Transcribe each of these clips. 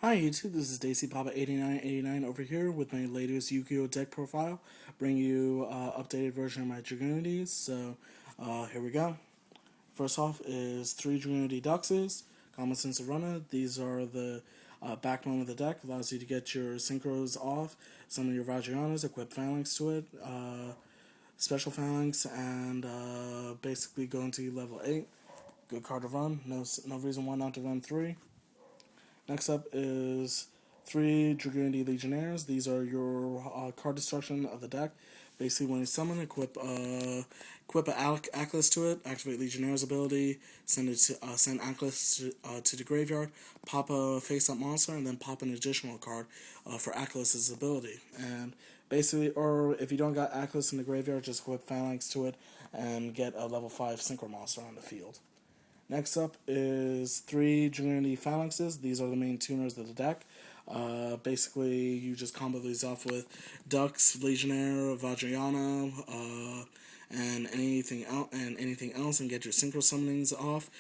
Hi YouTube, this is Daisy Papa 8989 over here with my latest Yugioh deck profile, bring you updated version of my Dragunities. So here we go. First off is 3 Dragunity Duxes, Common Sense of Runner. These are the backbone of the deck, allows you to get your Synchros off, some of your Vajrayanas, equip Phalanx to it, special Phalanx, and basically go into level 8. Good card to run, no reason why not to run 3. Next up is 3 Dragunity Legionnaires. These are your card destruction of the deck. Basically, when you summon, equip an Atlas to it, activate Legionnaire's ability, send Atlas to the graveyard, pop a face-up monster, and then pop an additional card for Atlas's ability. And basically, or if you don't got Atlas in the graveyard, just equip Phalanx to it and get a level 5 Synchro monster on the field. Next up is 3 Dragunities Phalanxes. These are the main tuners of the deck. Basically, you just combo these off with Dux, Legionnaire, Vajrayana, and anything else, and get your synchro summonings off.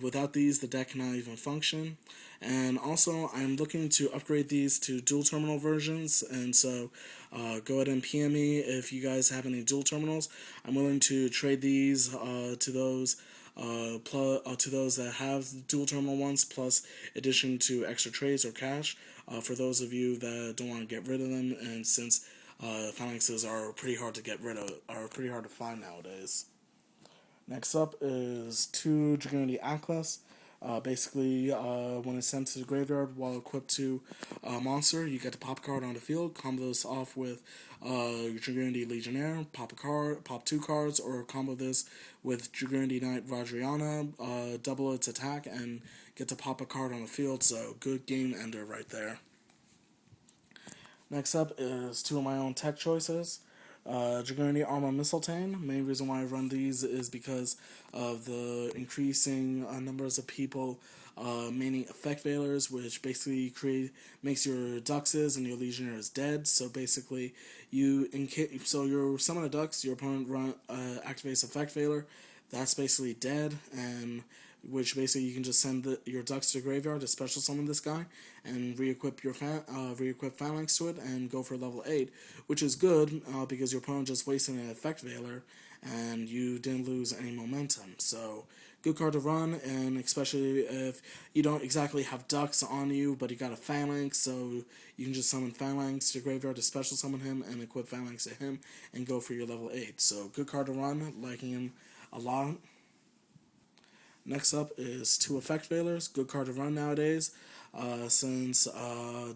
Without these, the deck cannot even function. And also, I'm looking to upgrade these to dual terminal versions, and so go ahead and PM me if you guys have any dual terminals. I'm willing to trade these to those that have dual terminal ones, plus addition to extra trades or cash for those of you that don't want to get rid of them. And since phalanxes are pretty hard to get rid of, are pretty hard to find nowadays. Next up is 2 Dragunity Atlas. Basically, when it's sent to the graveyard while equipped to a monster, you get to pop a card on the field, combo this off with Dragunity Legionnaire, pop 2 cards, or combo this with Dragunity Knight Vajrayana, double its attack, and get to pop a card on the field, so good game ender right there. Next up is 2 of my own tech choices. Dragunity Armor Mistletoe. Main reason why I run these is because of the increasing numbers of people maining effect veilers, which basically makes your Duxes and your Legionnaires dead. So basically, your summon a Dux, your opponent activates effect veiler, that's basically dead, and which basically you can just send your Dux to the graveyard to special summon this guy and re-equip Phalanx to it and go for level 8, which is good because your opponent just wasted an effect veiler and you didn't lose any momentum. So good card to run, and especially if you don't exactly have Dux on you, but you got a Phalanx, so you can just summon Phalanx to the graveyard to special summon him and equip Phalanx to him and go for your level 8. So good card to run, liking him a lot. Next up is 2 Effect Veilers, good card to run nowadays, since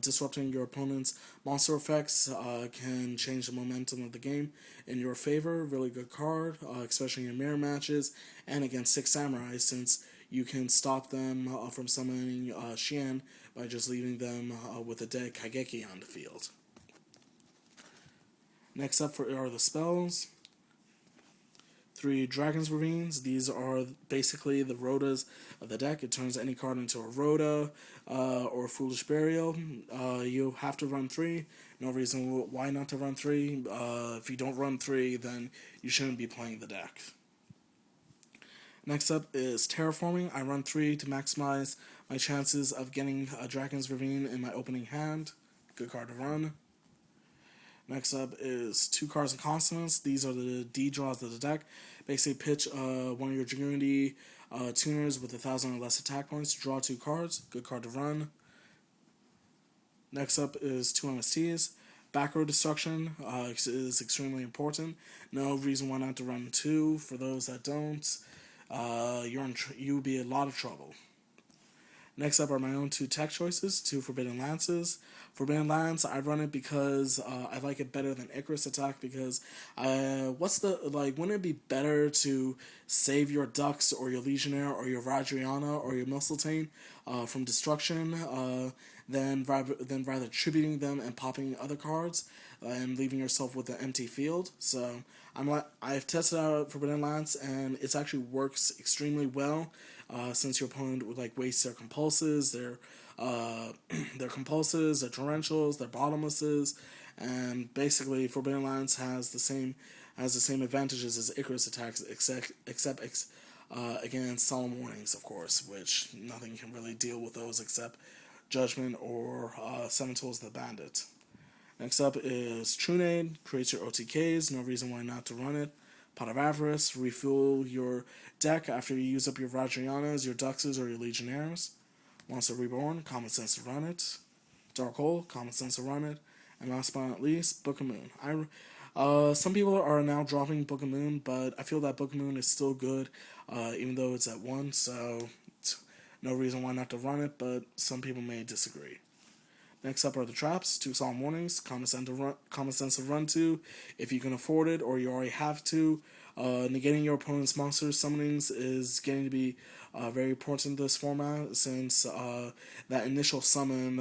disrupting your opponent's monster effects can change the momentum of the game in your favor. Really good card, especially in mirror matches and against 6 Samurai, since you can stop them from summoning Xian by just leaving them with a dead Kaigeki on the field. Next up are the spells. 3 Dragon's Ravines. These are basically the Rhodas of the deck. It turns any card into a Rhoda or Foolish Burial. You have to run 3. No reason why not to run 3. If you don't run 3, then you shouldn't be playing the deck. Next up is Terraforming. I run 3 to maximize my chances of getting a Dragon's Ravine in my opening hand. Good card to run. Next up is 2 cards and consonants. These are the D draws of the deck. Basically, pitch one of your Dragunity tuners with 1,000 or less attack points to draw 2 cards. Good card to run. Next up is 2 MSTs. Back row destruction is extremely important. No reason why not to run 2. For those that don't, you'll be in a lot of trouble. Next up are my own 2 tech choices, 2 Forbidden Lances. Forbidden Lance, I run it because I like it better than Icarus Attack, because wouldn't it be better to save your Dux or your Legionnaire or your Vajrayana or your Mistletoe from destruction than rather tributing them and popping other cards and leaving yourself with an empty field? So I've tested out Forbidden Lance, and it actually works extremely well. Since your opponent would waste their compulses, their compulses, their torrentials, their bottomlesses, and basically Forbidden Lance has the same advantages as Icarus attacks, except against Solemn Warnings, of course, which nothing can really deal with those except Judgment, or 7 Tools of the Bandit. Next up is Trunade, creates your OTKs, no reason why not to run it. Pot of Avarice, refuel your deck after you use up your Vajrayanas, your Duxes, or your Legionnaires. Monster Reborn, common sense to run it. Dark Hole, common sense to run it. And last but not least, Book of Moon. Some people are now dropping Book of Moon, but I feel that Book of Moon is still good, even though it's at 1, so no reason why not to run it, but some people may disagree. Next up are the traps, 2 Solemn Warnings, common sense to run to if you can afford it or you already have to. Negating your opponent's monster summonings is getting to be very important in this format, since that initial summon,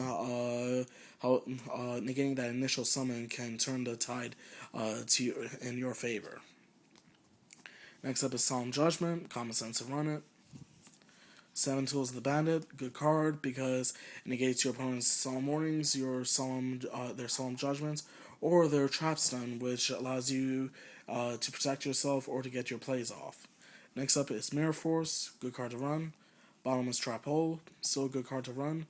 negating that initial summon can turn the tide in your favor. Next up is Solemn Judgment, common sense to run it. 7 Tools of the Bandit, good card because it negates your opponent's Solemn Warnings, their Solemn Judgments, or their Trap Stun, which allows you to protect yourself or to get your plays off. Next up is Mirror Force, good card to run. Bottomless Trap Hole, still a good card to run.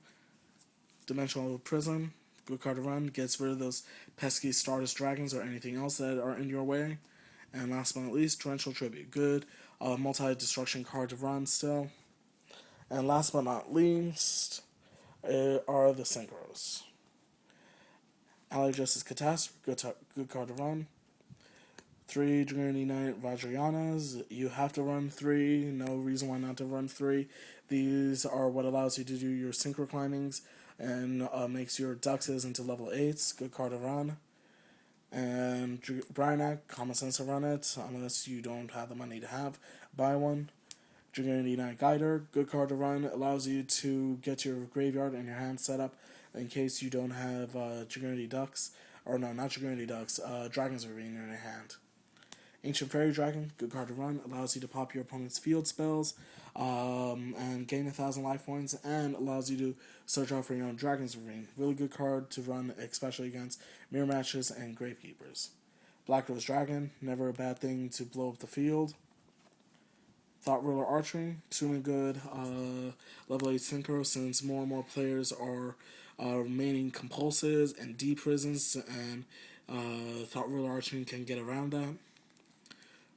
Dimensional Prism, good card to run, gets rid of those pesky Stardust Dragons or anything else that are in your way. And last but not least, Torrential Tribute, good multi-destruction card to run still. And last but not least are the Synchros. Ally Justice Catastrophe, good card to run. 3 Dragonity Knight Vajrayanas, you have to run 3, no reason why not to run 3. These are what allows you to do your Synchro climbings and makes your Duxes into level 8s, good card to run. And Bryanak, common sense to run it, unless you don't have the money to buy one. Dragonity Knight Guider, good card to run, allows you to get your graveyard and your hand set up in case you don't have Dragonity Ducks, or no, not Dragonity Ducks, Dragon's Ravine in your hand. Ancient Fairy Dragon, good card to run, allows you to pop your opponent's field spells and gain 1,000 life points, and allows you to search out for your own Dragon's Ravine. Really good card to run, especially against mirror matches and Gravekeepers. Black Rose Dragon, never a bad thing to blow up the field. Thought Ruler Archery, extremely good level 8 synchro, since more and more players are remaining compulses and deep prisons, and Thought Ruler Archery can get around that.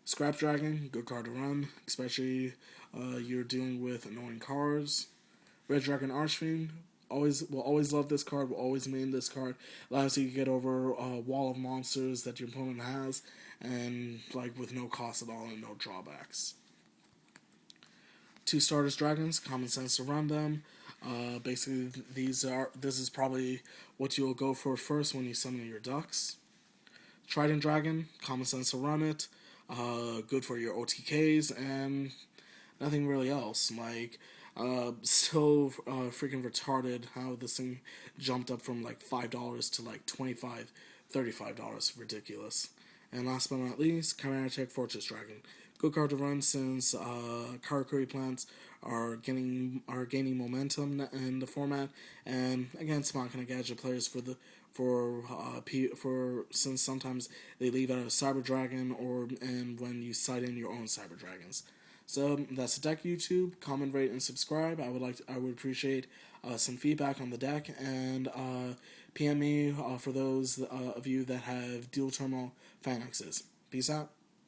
Scrap Dragon, good card to run, especially you're dealing with annoying cards. Red Dragon Archfiend, will always love this card, will always main this card. Allows you to get over a wall of monsters that your opponent has, and with no cost at all and no drawbacks. 2 Stardust Dragons, common sense to run them. Basically, this is probably what you'll go for first when you summon your Ducks. Trident Dragon, common sense to run it. Good for your OTKs, and nothing really else. Still freaking retarded how this thing jumped up from $5 to $25, $35. Ridiculous. And last but not least, Chimera Tech Fortress Dragon. Good card to run since Karakuri plants are gaining momentum in the format, and again, it's not going to gadget players since sometimes they leave out a Cyber Dragon and when you cite in your own Cyber Dragons. So that's the deck. YouTube, comment, rate, and subscribe. I would appreciate some feedback on the deck, and PM me for those of you that have dual terminal Phalanxes. Peace out.